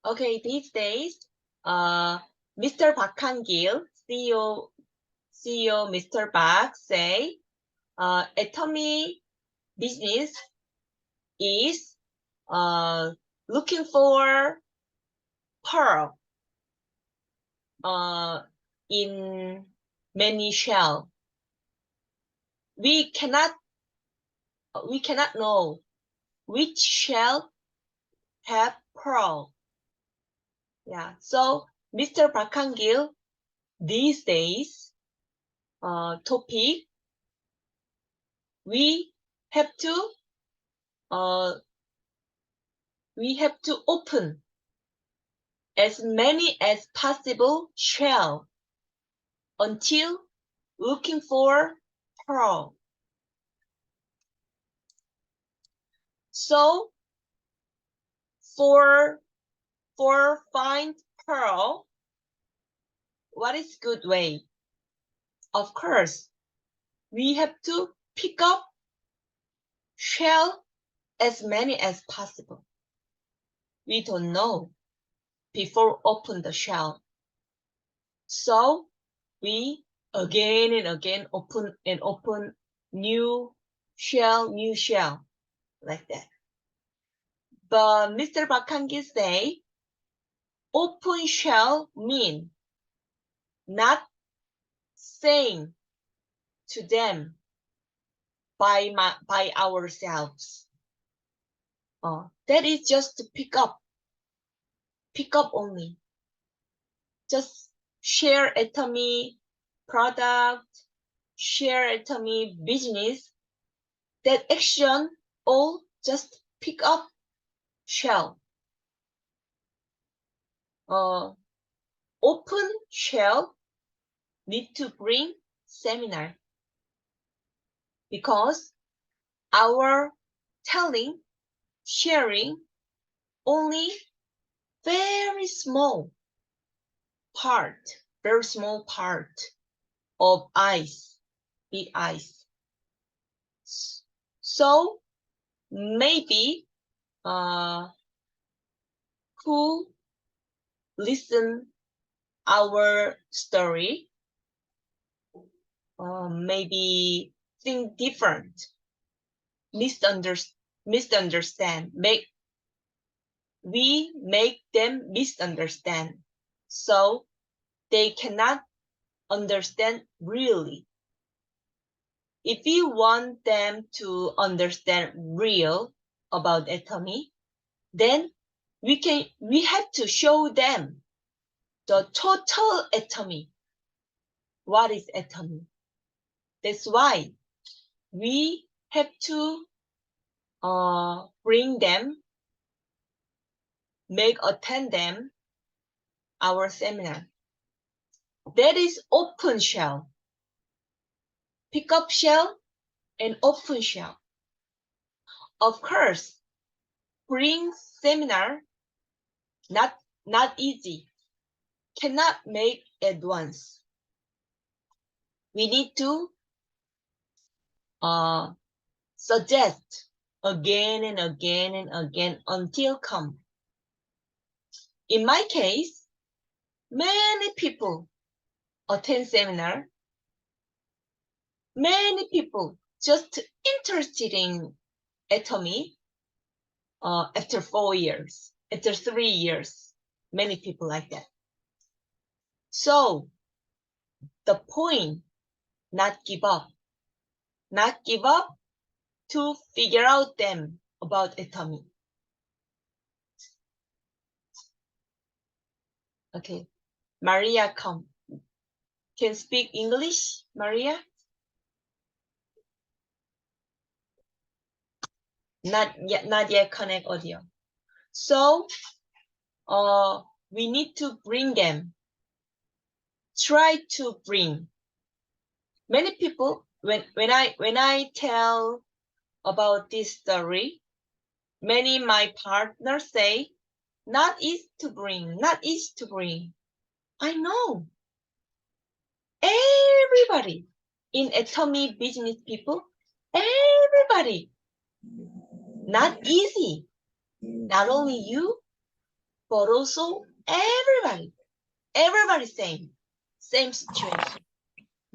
Okay, these days, Mr. Park Han-gil, CEO Mr. Park say, Atomy business is looking for pearl in many shell. We cannot know which shell have pearl. Yeah, so Mr. Park Han-gil these days topic, we have to open as many as possible shell until looking for pearl. So for find pearl, what is good way? Of course, we have to pick up shell as many as possible. We don't know before open the shell. So we again and again open new shell, like that. But Mr. Park Han-gil say, open shell mean not saying to them by ourselves. That is just to pick up only. Just share Atomy product, share Atomy business. That action all just pick up shell. Open shell need to bring seminar because our telling, sharing only very small part of ice, big ice. So maybe who listen our story maybe think different, misunderstand, we make them misunderstand, so they cannot understand really. If you want them to understand real about Atomy, then we have to show them the total Atomy. What is Atomy? That's why we have to bring them, attend them our seminar. That is open shell. Pick up shell and open shell. Of course, bring seminar not easy. Cannot make at once. We need to suggest again and again and again until come. In my case, many people attend seminar. Many people just interested in Atomy after 4 years, after 3 years, many people like that. So the point, not give up to figure out them about Atomy. Okay, Maria can speak English, Maria? Not yet connect audio. So we need to bring them. Try to bring. Many people, when I tell about this story, many my partners say, not easy to bring. I know. Everybody in Atomy business people, everybody. Not easy. Not only you, but also everybody same situation,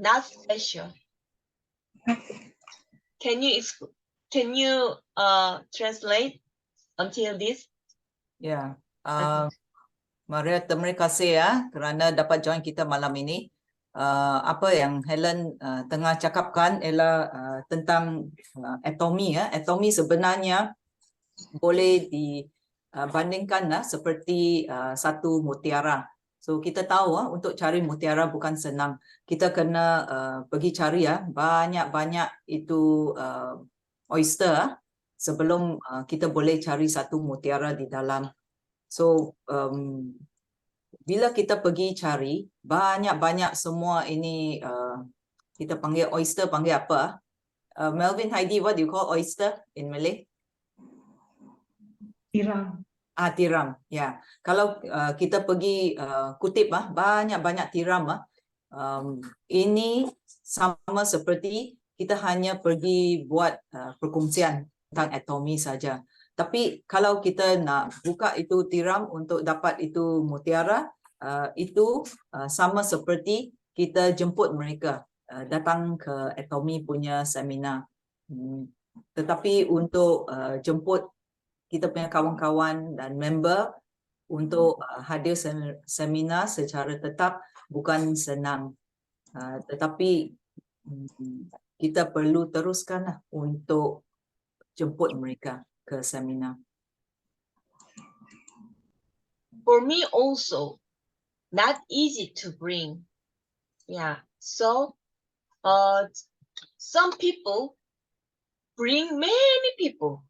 not special. Can you translate until this? Ya, Maria, terima kasih ya kerana dapat join kita malam ini. Apa yang Helen tengah cakapkan ialah tentang atomi ya. Atomi sebenarnya boleh dibandingkan seperti satu mutiara. So kita tahu untuk cari mutiara bukan senang. Kita kena pergi cari banyak-banyak itu oyster sebelum kita boleh cari satu mutiara di dalam. So bila kita pergi cari banyak-banyak semua ini kita panggil oyster, panggil apa? Melvin, Heidi, what do you call oyster in Malay? Tiram. Tiram. Ya. Kalau kita pergi kutip banyak-banyak tiram ini sama seperti kita hanya pergi buat perkongsian tentang atomi saja. Tapi kalau kita nak buka itu tiram untuk dapat itu mutiara, itu sama seperti kita jemput mereka datang ke atomi punya seminar. Tetapi untuk jemput kita punya kawan-kawan dan member untuk hadir seminar secara tetap bukan senang. Tetapi kita perlu teruskan untuk jemput mereka ke seminar. For me also, not easy to bring. Yeah, so some people bring many people.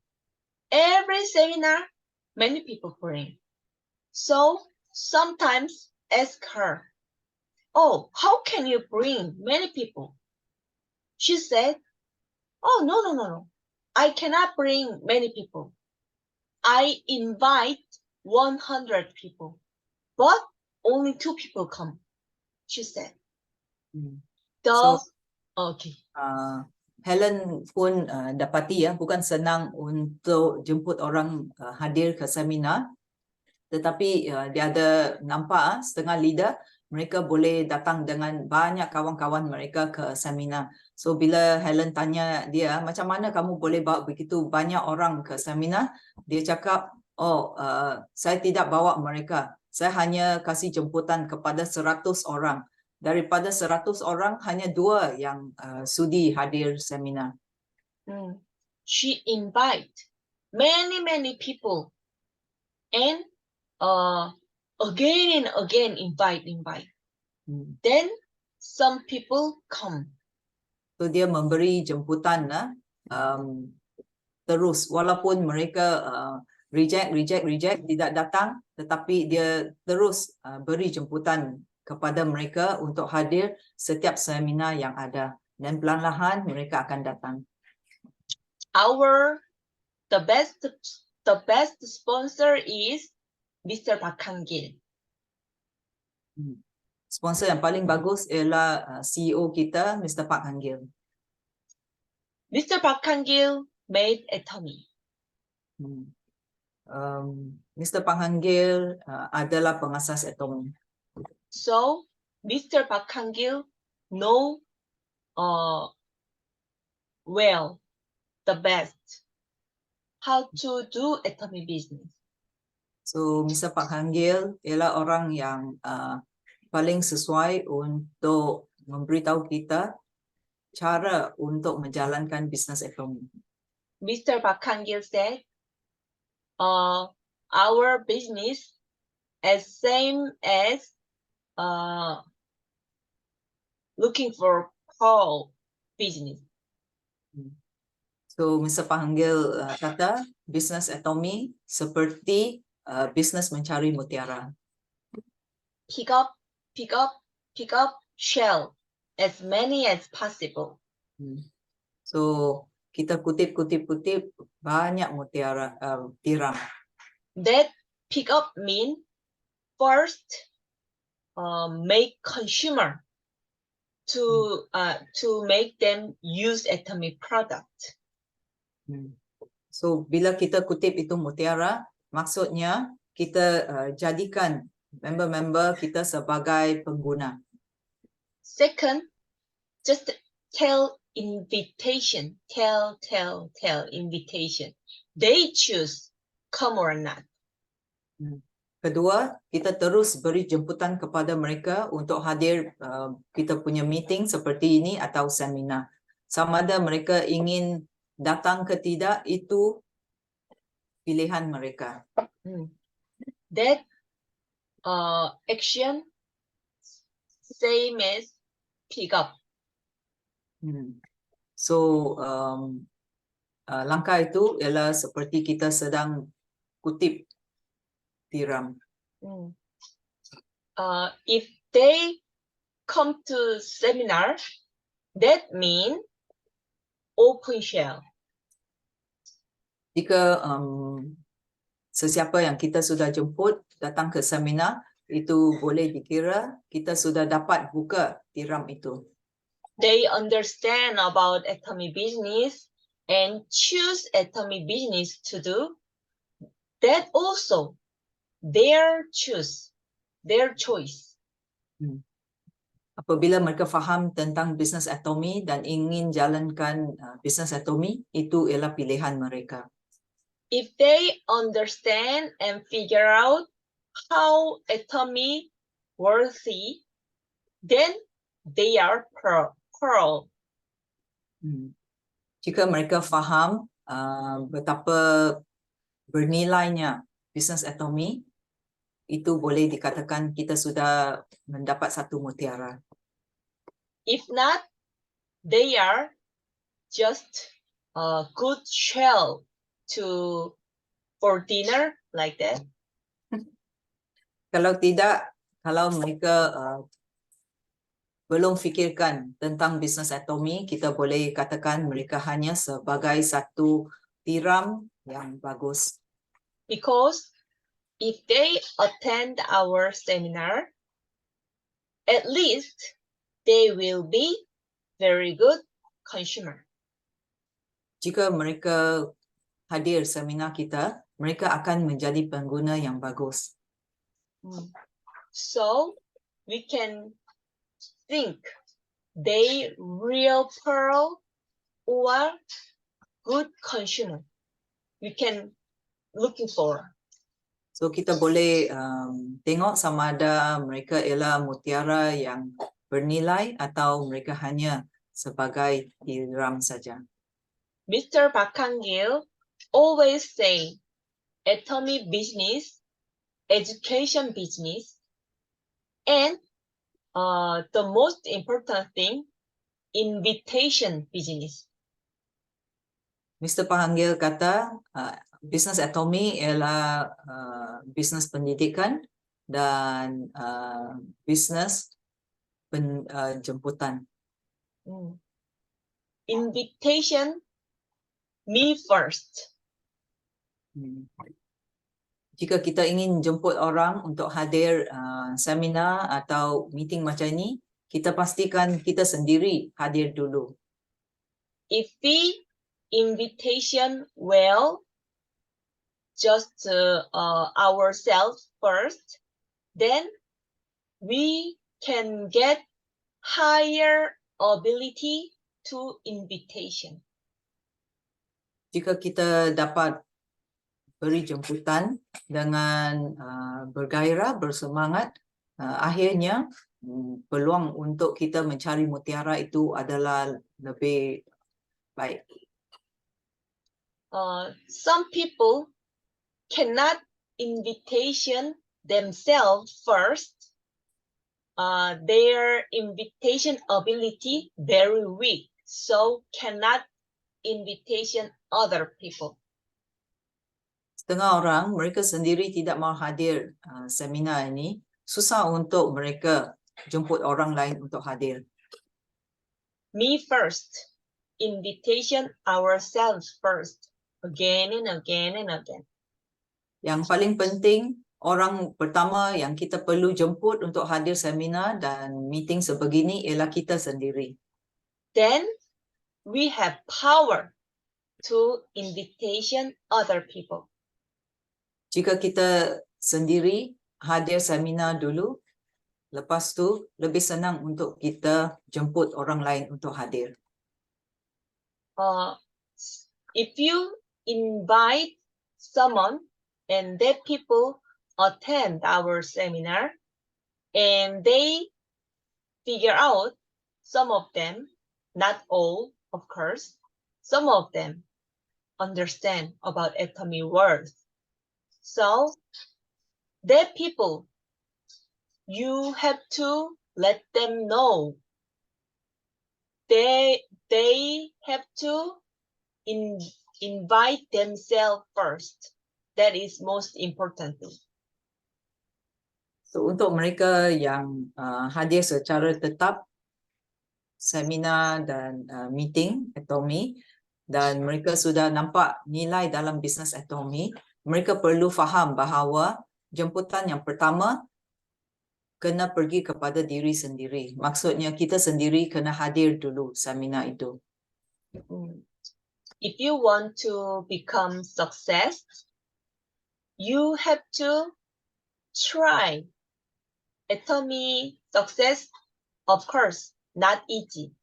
Every seminar, many people bring. So sometimes ask her, oh, how can you bring many people? She said, oh, no. I cannot bring many people. I invite 100 people, but only 2 people come, she said. Okay. Helen pun dapati bukan senang untuk jemput orang hadir ke seminar, tetapi dia ada nampak setengah leader mereka boleh datang dengan banyak kawan-kawan mereka ke seminar. So bila Helen tanya dia, macam mana kamu boleh bawa begitu banyak orang ke seminar? Dia cakap, saya tidak bawa mereka. Saya hanya kasih jemputan kepada 100 orang. Daripada 100 orang, hanya 2 yang sudi hadir seminar. She invite many people and again and again invite. Then some people come. So dia memberi jemputan terus walaupun mereka reject tidak datang, tetapi dia terus beri jemputan kepada mereka untuk hadir setiap seminar yang ada, dan perlahan-lahan mereka akan datang. The best sponsor is Mr. Park Han-gil. Sponsor yang paling bagus ialah CEO kita, Mr. Park Han-gil. Mr. Park Han-gil made atomy. Mr. Park Han-gil adalah pengasas atomi. So Mr. Park Han-gil know well the best how to do atomy business. So Mr. Park Han-gil ialah orang yang paling sesuai untuk memberitahu kita cara untuk menjalankan bisnes atomi. Mr. Park Han-gil said, our business is same as looking for coal business. So Mr. Park Han-gil kata bisnes atomi seperti bisnes mencari mutiara. Pick up shell as many as possible. So kita kutip banyak mutiara tiram. That pick up mean first make consumer to make them use atomic product. So bila kita kutip itu mutiara, maksudnya kita jadikan member-member kita sebagai pengguna. Second, just tell invitation. Tell invitation. They choose come or not. Kedua, kita terus beri jemputan kepada mereka untuk hadir kita punya meeting seperti ini atau seminar. Sama ada mereka ingin datang ke tidak, itu pilihan mereka. That action same as pick up. So langkah itu ialah seperti kita sedang kutip tiram. If they come to seminar, that mean open shell. Jika sesiapa yang kita sudah jemput datang ke seminar, itu boleh dikira kita sudah dapat buka tiram itu. They understand about atomic business and choose atomic business to do. That also their choice. Apabila mereka faham tentang bisnes atomi dan ingin jalankan bisnes atomi, itu ialah pilihan mereka. If they understand and figure out how atomy worthy, then they are pearl. Jika mereka faham betapa bernilainya bisnes atomi, itu boleh dikatakan kita sudah mendapat satu mutiara. If not, they are just a good shell for dinner like that. Kalau tidak, kalau mereka belum fikirkan tentang bisnes atomi, kita boleh katakan mereka hanya sebagai satu tiram yang bagus. Because if they attend our seminar, at least they will be very good consumer. Jika mereka hadir seminar kita, mereka akan menjadi pengguna yang bagus. So we can think they real pearl or good consumer. We can looking for. So kita boleh tengok sama ada mereka ialah mutiara yang bernilai atau mereka hanya sebagai tiram saja. Mr. Park Hang-gil always say atomic business, education business, and the most important thing, invitation business. Mr. Park Hang-gil kata bisnes atomi ialah bisnes pendidikan dan bisnes jemputan. Invitation, me first. Jika kita ingin jemput orang untuk hadir seminar atau meeting macam ini, kita pastikan kita sendiri hadir dulu. If we invitation well, just ourselves first, then we can get higher ability to invitation. Jika kita dapat beri jemputan dengan bergairah, bersemangat, akhirnya peluang untuk kita mencari mutiara itu adalah lebih baik. Some people cannot invitation themselves first. Their invitation ability very weak, so cannot invitation other people. Setengah orang mereka sendiri tidak mau hadir seminar ini, susah untuk mereka jemput orang lain untuk hadir. Me first, invitation ourselves first, again and again and again. Yang paling penting, orang pertama yang kita perlu jemput untuk hadir seminar dan meeting sebegini ialah kita sendiri. Then we have power to invitation other people. Jika kita sendiri hadir seminar dulu. Lepas tu lebih senang untuk kita jemput orang lain untuk hadir. If you invite someone and that people attend our seminar and they figure out, some of them, not all, of course, some of them understand about atomic words. So that people, you have to let them know. They have to invite themselves first. That is most important. So untuk mereka yang hadir secara tetap seminar dan meeting Atomy dan mereka sudah nampak nilai dalam bisnes Atomy, mereka perlu faham bahawa jemputan yang pertama kena pergi kepada diri sendiri. Maksudnya kita sendiri kena hadir dulu seminar itu. If you want to become success, you have to try. Atomy success, of course, not easy.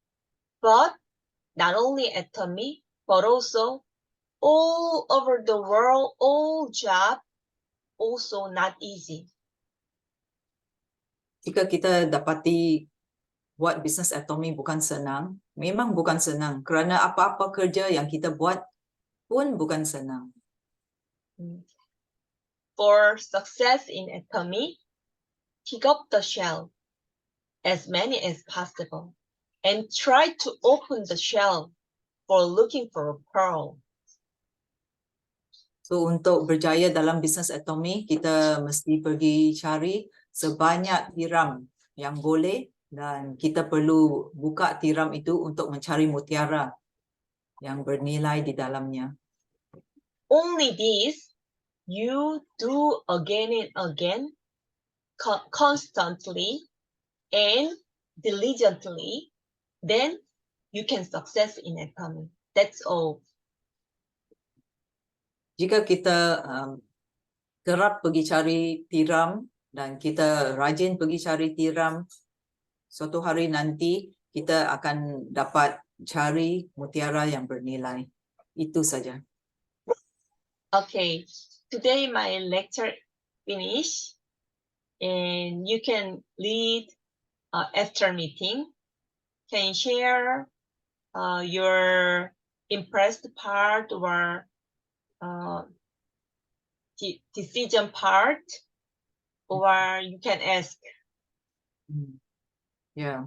But not only Atomy, but also all over the world, all job, also not easy. Jika kita dapati buat bisnes Atomy bukan senang, memang bukan senang. Kerana apa-apa kerja yang kita buat pun bukan senang. For success in Atomy, pick up the shell, as many as possible, and try to open the shell for looking for a pearl. So untuk berjaya dalam bisnes Atomy, kita mesti pergi cari sebanyak tiram yang boleh dan kita perlu buka tiram itu untuk mencari mutiara yang bernilai di dalamnya. Only this you do again and again, constantly and diligently, then you can success in Atomy. That's all. Jika kita kerap pergi cari tiram dan kita rajin pergi cari tiram, suatu hari nanti kita akan dapat cari mutiara yang bernilai. Itu saja. Okay, today my lecture finished, and you can lead after meeting. Can you share your impressed part or decision part, or you can ask. Ya,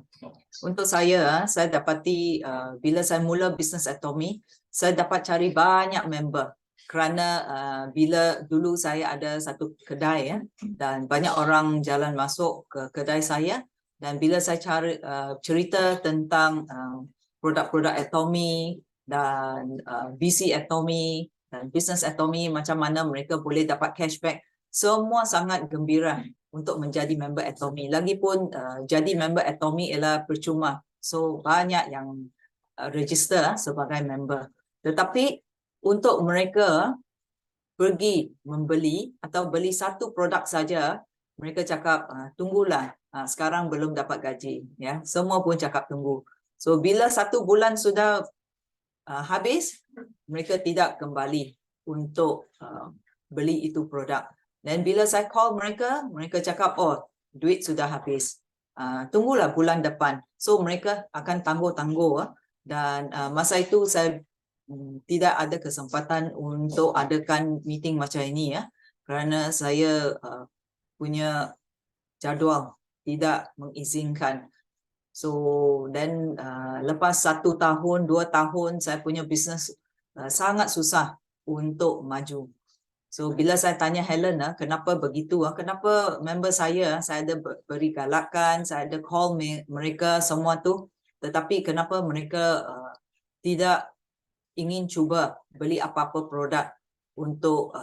untuk saya dapati bila saya mula bisnes Atomy, saya dapat cari banyak member. Kerana bila dulu saya ada satu kedai dan banyak orang jalan masuk ke kedai saya, dan bila saya cerita tentang produk-produk Atomy dan BC Atomy dan bisnes Atomy, macam mana mereka boleh dapat cashback, semua sangat gembira untuk menjadi member Atomy. Lagipun jadi member Atomy ialah percuma. So banyak yang register sebagai member. Tetapi untuk mereka pergi membeli atau beli satu produk saja, mereka cakap tunggulah, sekarang belum dapat gaji. Ya, semua pun cakap tunggu. So bila 1 bulan sudah habis, mereka tidak kembali untuk beli itu produk. Dan bila saya call mereka, mereka cakap, oh, duit sudah habis. Tunggulah bulan depan. So mereka akan tangguh-tangguh. Dan masa itu saya tidak ada kesempatan untuk adakan meeting macam ini ya, kerana saya punya jadual tidak mengizinkan. So dan lepas 1 tahun, 2 tahun saya punya bisnes sangat susah untuk maju. So bila saya tanya Helen, kenapa begitu? Kenapa member saya ada beri galakan, saya ada call mereka semua tu, tetapi kenapa mereka tidak ingin cuba beli apa-apa produk untuk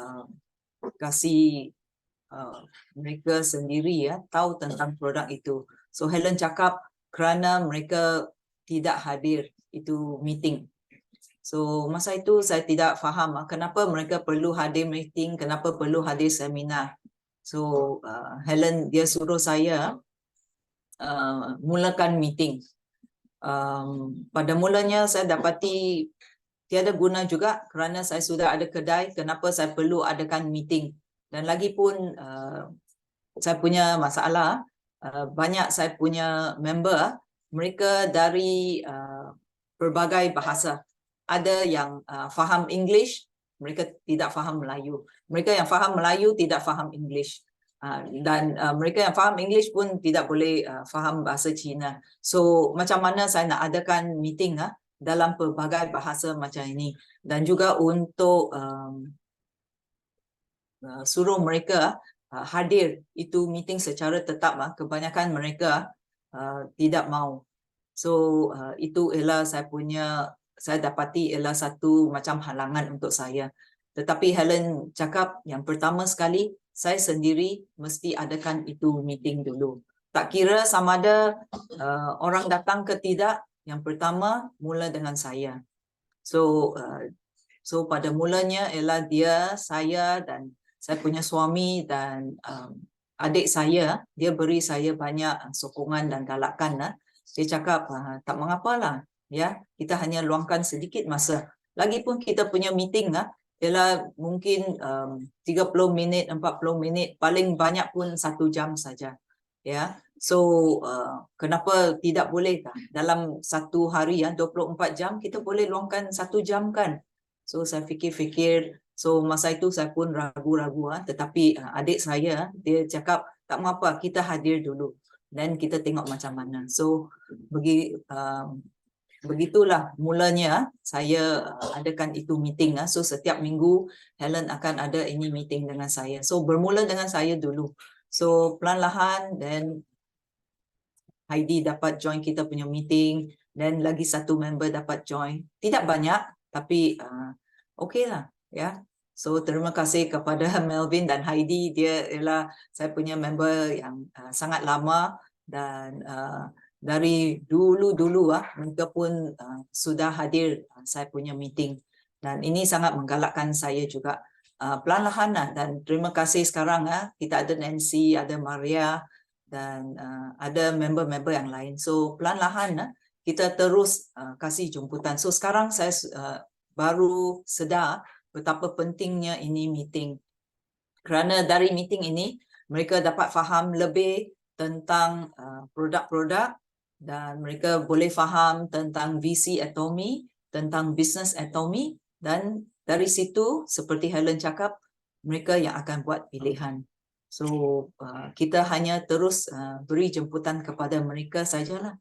kasih mereka sendiri tahu tentang produk itu. So Helen cakap kerana mereka tidak hadir itu meeting. So masa itu saya tidak faham kenapa mereka perlu hadir meeting, kenapa perlu hadir seminar. So Helen dia suruh saya mulakan meeting. Pada mulanya saya dapati tiada guna juga kerana saya sudah ada kedai, kenapa saya perlu adakan meeting. Dan lagi pun saya punya masalah, banyak saya punya member, mereka dari berbagai bahasa. Ada yang faham English, mereka tidak faham Melayu. Mereka yang faham Melayu tidak faham English. Dan mereka yang faham English pun tidak boleh faham bahasa Cina. So macam mana saya nak adakan meeting dalam pelbagai bahasa macam ini. Dan juga untuk suruh mereka hadir itu meeting secara tetap. Kebanyakan mereka tidak mau. So itu ialah saya dapati ialah satu macam halangan untuk saya. Tetapi Helen cakap yang pertama sekali, saya sendiri mesti adakan itu meeting dulu. Tak kira sama ada orang datang ke tidak, yang pertama mula dengan saya. So pada mulanya ialah dia, saya dan saya punya suami dan adik saya, dia beri saya banyak sokongan dan galakan. Dia cakap tak mengapalah, ya, kita hanya luangkan sedikit masa. Lagipun kita punya meeting ialah mungkin 30 minit, 40 minit, paling banyak pun 1 jam saja. Ya, so kenapa tidak boleh dalam satu hari 24 jam kita boleh luangkan 1 jam kan? So saya fikir-fikir, so masa itu saya pun ragu-ragu, tetapi adik saya dia cakap tak mengapa, kita hadir dulu dan kita tengok macam mana. So begitulah mulanya saya adakan itu meeting. So setiap minggu Helen akan ada ini meeting dengan saya. So bermula dengan saya dulu. So perlahan dan Heidi dapat join kita punya meeting dan lagi satu member dapat join. Tidak banyak tapi okey lah, ya. So terima kasih kepada Melvin dan Heidi, dia ialah saya punya member yang sangat lama dan dari dulu-dulu mereka pun sudah hadir saya punya meeting dan ini sangat menggalakkan saya juga. Perlahan-lahan dan terima kasih sekarang kita ada Nancy, ada Maria dan ada member-member yang lain. So perlahan-lahan kita terus kasih jemputan. So sekarang saya baru sedar betapa pentingnya ini meeting. Kerana dari meeting ini mereka dapat faham lebih tentang produk-produk dan mereka boleh faham tentang VC Atomy, tentang business Atomy dan dari situ seperti Helen cakap mereka yang akan buat pilihan. So kita hanya terus beri jemputan kepada mereka sajalah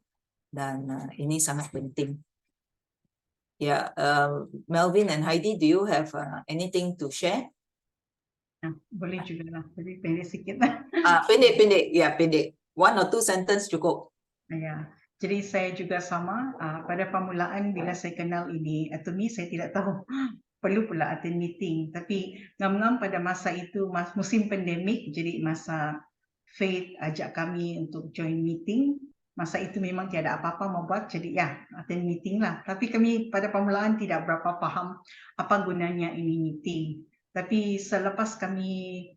dan ini sangat penting. Ya, Melvin and Heidi, do you have anything to share? Boleh juga lah, tapi pendek sikit. Pendek, ya pendek. 1 or 2 sentence cukup. Ya, jadi saya juga sama. Pada permulaan bila saya kenal ini Atomy, saya tidak tahu perlu pula attend meeting. Tapi ngam-ngam pada masa itu musim pandemik, jadi masa Faith ajak kami untuk join meeting. Masa itu memang tiada apa-apa mau buat, jadi ya attend meeting lah. Tapi kami pada permulaan tidak berapa faham apa gunanya ini meeting. Tapi selepas kami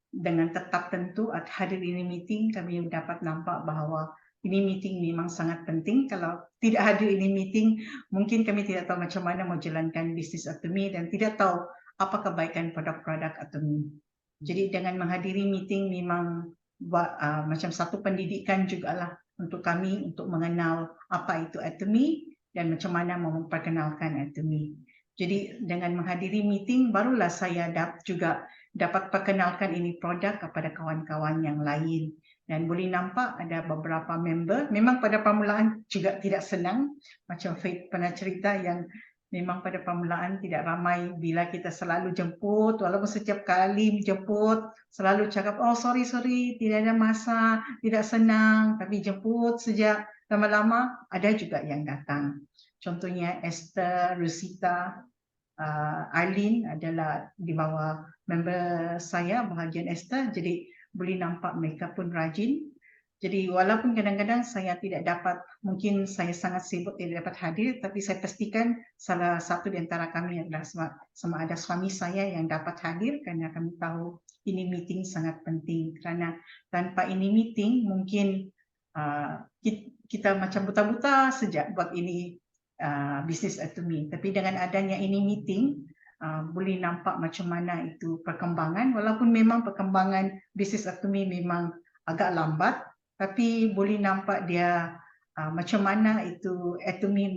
dengan tetap tentu hadir ini meeting, kami dapat nampak bahawa ini meeting memang sangat penting. Kalau tidak hadir ini meeting, mungkin kami tidak tahu macam mana mau jalankan bisnis Atomy dan tidak tahu apa kebaikan produk-produk Atomy. Jadi dengan menghadiri meeting memang macam satu pendidikan jugalah untuk kami untuk mengenal apa itu Atomy dan macam mana memperkenalkan Atomy. Jadi dengan menghadiri meeting barulah saya juga dapat perkenalkan ini produk kepada kawan-kawan yang lain. Dan boleh nampak ada beberapa member, memang pada permulaan juga tidak senang. Macam Faith pernah cerita yang memang pada permulaan tidak ramai bila kita selalu jemput, walaupun setiap kali jemput, selalu cakap, oh sorry, tidak ada masa, tidak senang, tapi jemput sejak lama-lama ada juga yang datang. Contohnya Esther, Rosita, Arlene adalah di bawah member saya, bahagian Esther, jadi boleh nampak mereka pun rajin. Jadi walaupun kadang-kadang saya tidak dapat, mungkin saya sangat sibuk tidak dapat hadir, tapi saya pastikan salah satu di antara kami adalah sama ada suami saya yang dapat hadir karena kami tahu ini meeting sangat penting. Kerana tanpa ini meeting mungkin kita macam buta-buta sejak buat ini business atomy. Tapi dengan adanya ini meeting, boleh nampak macam mana itu perkembangan. Walaupun memang perkembangan business atomy memang agak lambat, tapi boleh nampak dia macam mana itu atomy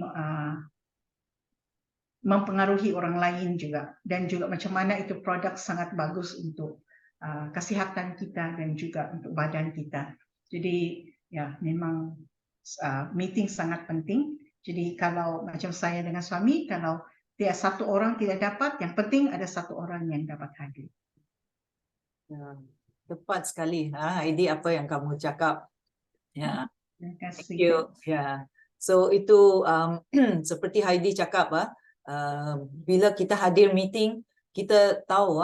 mempengaruhi orang lain juga, dan juga macam mana itu produk sangat bagus untuk kesihatan kita dan juga untuk badan kita. Jadi ya memang meeting sangat penting. Jadi kalau macam saya dengan suami, kalau tidak satu orang tidak dapat, yang penting ada satu orang yang dapat hadir. Tepat sekali, Heidi, apa yang kamu cakap. Ya, Terima kasih. thank you. Ya, so itu seperti Heidi cakap, bila kita hadir meeting, kita tahu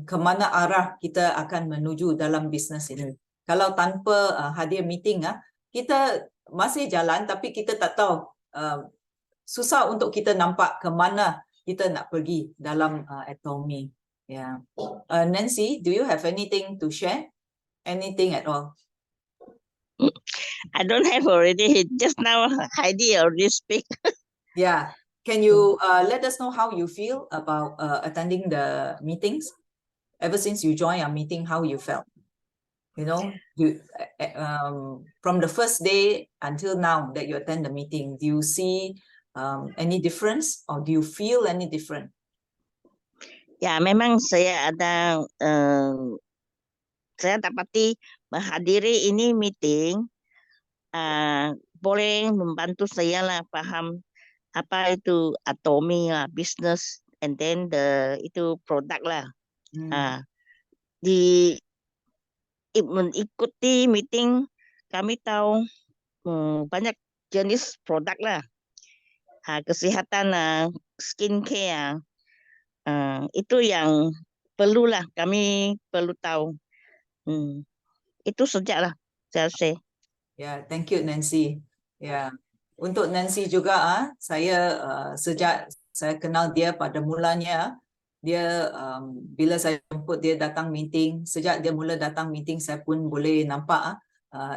ke mana arah kita akan menuju dalam bisnes ini. Kalau tanpa hadir meeting, kita masih jalan tapi kita tak tahu, susah untuk kita nampak ke mana kita nak pergi dalam atomy. Yeah. Nancy, do you have anything to share? Anything at all? I don't have already. Just now Heidi already speak. Yeah. Can you let us know how you feel about attending the meetings? Ever since you joined our meeting, how you felt? You know, from the first day until now that you attend the meeting, do you see any difference or do you feel any different? Ya, memang saya ada saya dapati menghadiri ini meeting boleh membantu saya lah paham apa itu atomy lah, business, and then itu produk lah. Mengikuti meeting kami tahu banyak jenis produk lah, kesehatan, skincare, itu yang perlulah kami perlu tahu. Itu sajalah saya rasa. Ya, thank you Nancy. Ya, untuk Nancy juga, saya sejak saya kenal dia pada mulanya, dia bila saya jemput dia datang meeting, sejak dia mula datang meeting saya pun boleh nampak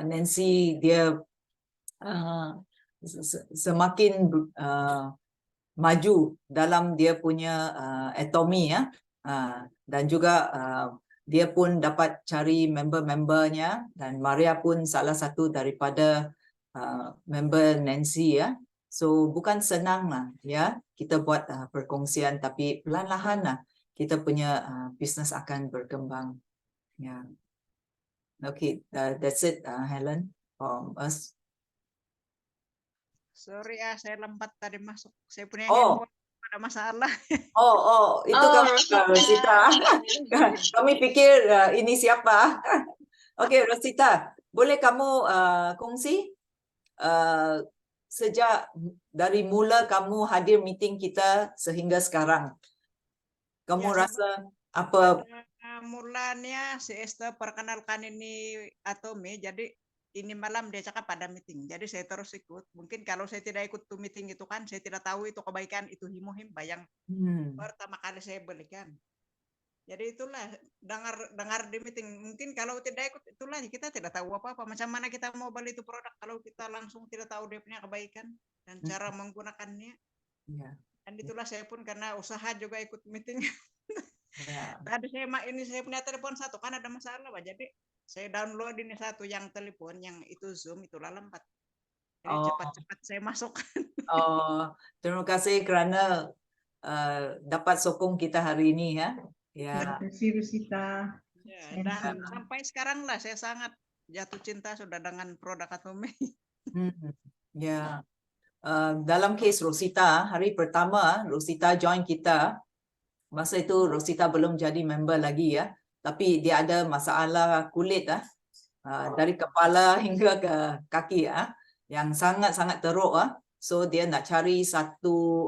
Nancy dia semakin maju dalam dia punya atomy, dan juga dia pun dapat cari member-membernya, dan Maria pun salah satu daripada member Nancy, ya. So bukan senang lah, ya, kita buat perkongsian, tapi perlahan-lahan lah kita punya bisnes akan berkembang. Ya. Okay, that's it, Helen, from us. Sorry saya lempat tadi masuk. Saya punya Oh. handphone ada masalah. Itu Rosita. Kami pikir ini siapa? Oke, Rosita, boleh kamu kongsi sejak dari mula kamu hadir meeting kita sehingga sekarang, kamu rasa apa? Mulanya si Esther perkenalkan ini atomy, jadi ini malam dia cakap pada meeting, jadi saya terus ikut. Mungkin kalau saya tidak ikut tuh meeting itu kan, saya tidak tahu itu kebaikan, itu himohimba yang pertama kali saya belikan. Jadi itulah dengar di meeting. Mungkin kalau tidak ikut itulah kita tidak tahu apa-apa. Macam mana kita mau beli itu produk kalau kita langsung tidak tahu dia punya kebaikan dan cara menggunakannya. Dan itulah saya pun karena usaha juga ikut meeting. Tadi saya punya telepon satu kan ada masalah, Pak. Jadi saya download ini satu yang telepon yang itu Zoom itulah lambat. Jadi cepat-cepat saya masuk. Terima kasih kerana dapat sokong kita hari ini, ya. Terima kasih Rosita. Ya, dan sampai sekarang lah saya sangat jatuh cinta sudah dengan produk atomy. Ya. Dalam kes Rosita, hari pertama Rosita join kita, masa itu Rosita belum jadi member lagi, ya. Tapi dia ada masalah kulit dari kepala hingga ke kaki, yang sangat-sangat teruk. So dia nak cari satu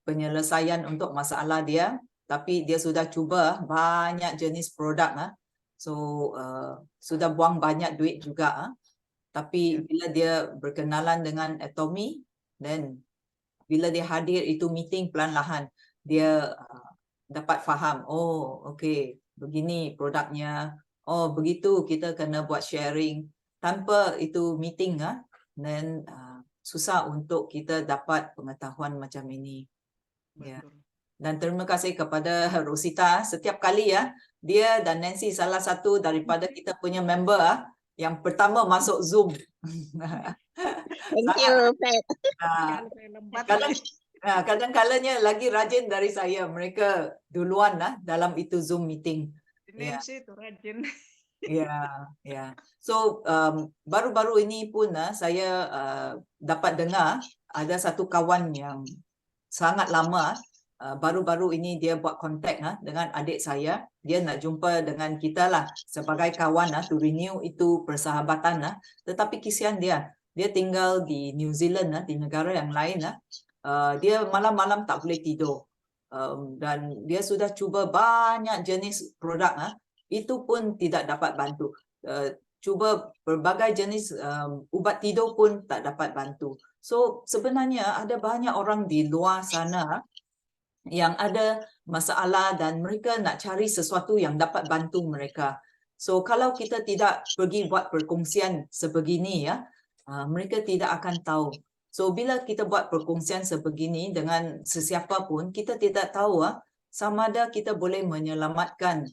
penyelesaian untuk masalah dia, tapi dia sudah cuba banyak jenis produk. So sudah buang banyak duit juga. Tapi bila dia berkenalan dengan Atomy, then bila dia hadir itu meeting perlahan-lahan, dia dapat faham, oh okay, begini produknya, oh begitu kita kena buat sharing. Tanpa itu meeting, then susah untuk kita dapat pengetahuan macam ini. Ya. Betul. Dan terima kasih kepada Rosita. Setiap kali dia dan Nancy salah satu daripada kita punya member yang pertama masuk Zoom. Thank you, Pat. Ah, Kalau saya lembat kadang saya. kadang-kalanya lagi rajin dari saya. Mereka duluan dalam itu Zoom meeting. Ya. Nancy itu rajin. Ya. So baru-baru ini pun saya dapat dengar ada satu kawan yang sangat lama, baru-baru ini dia buat kontak dengan adik saya. Dia nak jumpa dengan kita lah sebagai kawan to renew itu persahabatan. Tetapi kesian dia tinggal di New Zealand, di negara yang lain. Dia malam-malam tak boleh tidur. Dan dia sudah cuba banyak jenis produk, itu pun tidak dapat bantu. Cuba berbagai jenis ubat tidur pun tak dapat bantu. So sebenarnya ada banyak orang di luar sana yang ada masalah dan mereka nak cari sesuatu yang dapat bantu mereka. So kalau kita tidak pergi buat perkongsian sebegini, mereka tidak akan tahu. So bila kita buat perkongsian sebegini dengan sesiapa pun, kita tidak tahu sama ada kita boleh menyelamatkan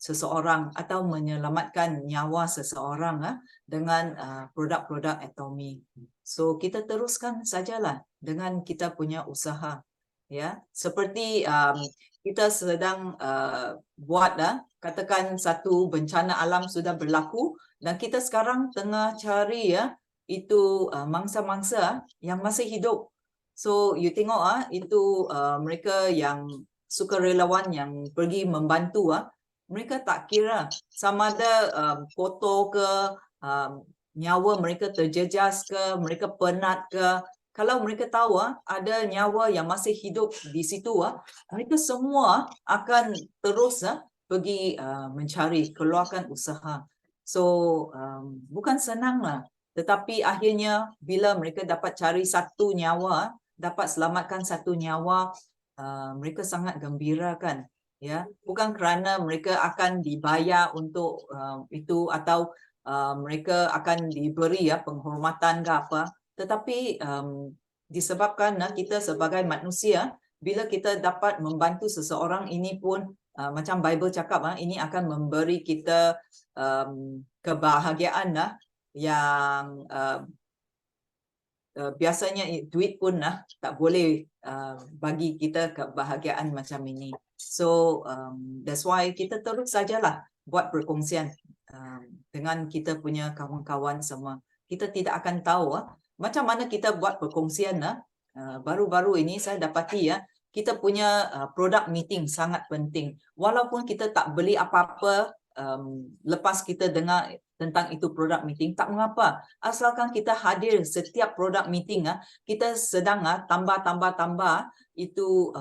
seseorang atau menyelamatkan nyawa seseorang dengan produk-produk Atomy. So kita teruskan sajalah dengan kita punya usaha. Ya, seperti kita sedang buat katakan satu bencana alam sudah berlaku dan kita sekarang tengah cari itu mangsa-mangsa yang masih hidup. So you tengok itu mereka yang sukarelawan yang pergi membantu, mereka tak kira sama ada kotor ke, nyawa mereka terjejas ke, mereka penat ke. Kalau mereka tahu ada nyawa yang masih hidup di situ, mereka semua akan terus pergi mencari, keluarkan usaha. So bukan senang lah. Tetapi akhirnya bila mereka dapat cari satu nyawa, dapat selamatkan satu nyawa, mereka sangat gembira kan. Ya, bukan kerana mereka akan dibayar untuk itu atau mereka akan diberi penghormatan ke apa. Tetapi disebabkan kita sebagai manusia, bila kita dapat membantu seseorang, ini pun macam Bible cakap, ini akan memberi kita kebahagiaan yang biasanya duit pun tak boleh bagi kita kebahagiaan macam ini. So that's why kita terus sajalah buat perkongsian dengan kita punya kawan-kawan semua. Kita tidak akan tahu macam mana kita buat perkongsian. Baru-baru ini saya dapati kita punya product meeting sangat penting. Walaupun kita tak beli apa-apa lepas kita dengar tentang itu product meeting, tak mengapa. Asalkan kita hadir setiap product meeting, kita sedang tambah itu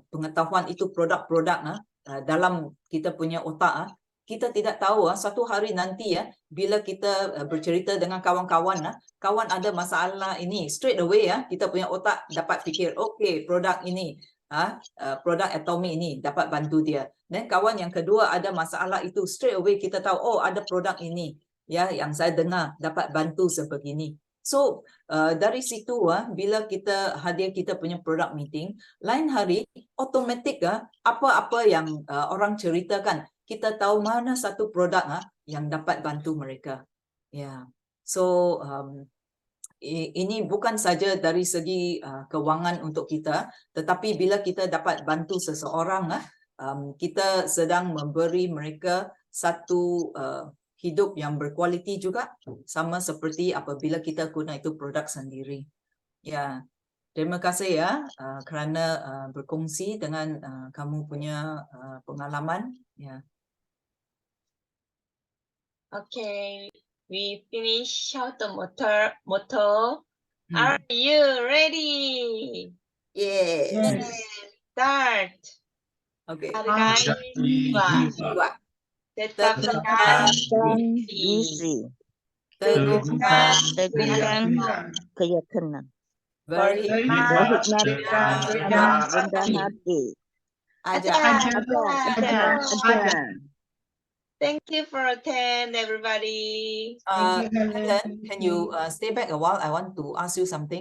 pengetahuan itu produk-produk dalam kita punya otak. Kita tidak tahu satu hari nanti bila kita bercerita dengan kawan-kawan, kawan ada masalah ini, straight away kita punya otak dapat fikir, okay, produk ini, produk Atomy ini dapat bantu dia. Dan kawan yang kedua ada masalah itu, straight away kita tahu, oh ada produk ini yang saya dengar dapat bantu sebegini. So dari situ bila kita hadir kita punya product meeting, lain hari automatik apa-apa yang orang ceritakan, kita tahu mana satu produk yang dapat bantu mereka. Ya. So ini bukan saja dari segi kewangan untuk kita, tetapi bila kita dapat bantu seseorang, kita sedang memberi mereka satu hidup yang berkualiti juga, sama seperti apabila kita guna itu produk sendiri. Ya, terima kasih kerana berkongsi dengan kamu punya pengalaman. Ya. Okay, we finish shout the motto. Are you ready? Yes. Start. Okay. Hargai jiwa. Tetapkan gizi, Teguhkan teguhkan keyakinan, berhikmat berhikmat dan rendah hati. ajak. Ajar. Thank you for attend, everybody. Thank you, Helen. Helen, can you stay back a while? I want to ask you something.